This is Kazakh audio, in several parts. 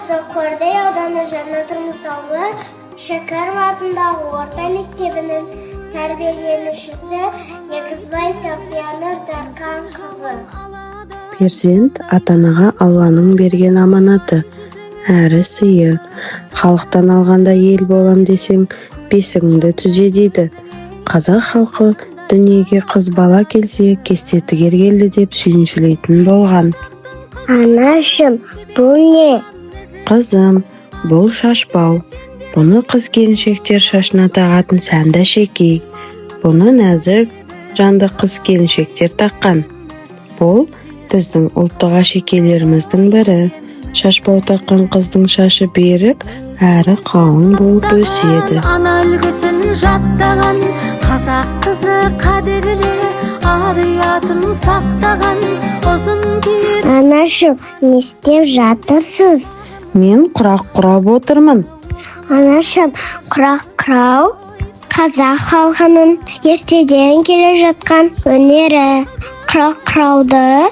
осы Қордай ауданы Жаңа Тұрмыс ауылы Шәкәрім атындағы орта мектебінің тәрбиеленушісі Егізбай Софияны Дархан қызы. Перзент ата-анаға Алланың берген аманаты, әрі сыйы. Халықтан алғанда ел болам десең, бесігіңді түзе дейді. Қазақ халқы дүниеге қыз бала келсе, кесте тігер келді деп сүйіншілейтін болған. Анашым, бұл не? Қызым, бұл шашбау. Бұны қыз келіншектер шашына тағатын сәнді әшекей. Бұны нәзік жанды қыз келіншектер таққан. Бұл біздің ұлттық әшекейлеріміздің бірі. Шашбау таққан қыздың шашы берік, әрі қалың болып өседі. Ана үлгісін жаттаған, қазақ қызы қадірлі, ар-ұятын сақтаған, ұзын киім. Анашым, не істеп жатырсыз? Мен құрақ құрап отырмын. Анашым, құрақ құрау қазақ халқының ертеден келе жатқан өнері. Құрақ құрауды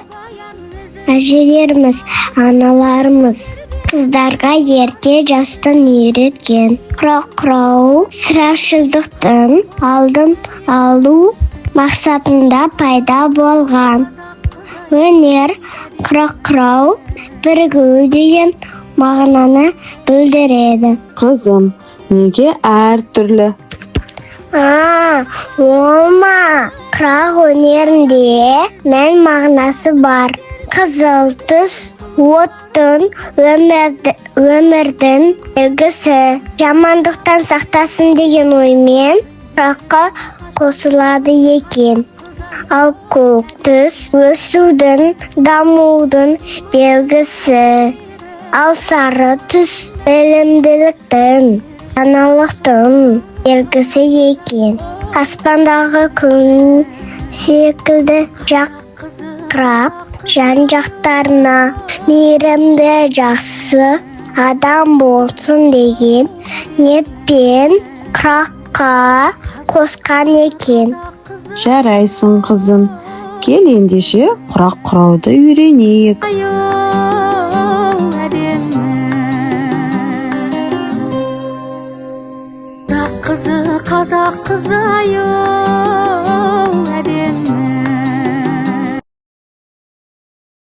әжелеріміз, аналарымыз қыздарға ерте жастан үйреткен. Құрақ құрау сырашылдықтың алдын алу мақсатында пайда болған өнер. Құрақ құрау бірігу деген мағынаны білдіреді. Қызым, неге әр түрлі? Олма, құрақ өнерінде мән мағынасы бар. Қызыл түс оттың, өмірдің белгісі. Жамандықтан сақтасын деген оймен құраққа қосылады екен. Ал көк түс өсудің, дамудың белгісі. Ал сары түс білімділіктің, даналықтың белгісі екен. Аспандағы күн секілді жарқырап, жан-жақтарына мейірімді жақсы адам болсын деген ниетпен құраққа қосқан екен. Жарайсың, қызым. Кел ендеше құрақ құрауды үйренейік. Қазақ қызы аю әдемі.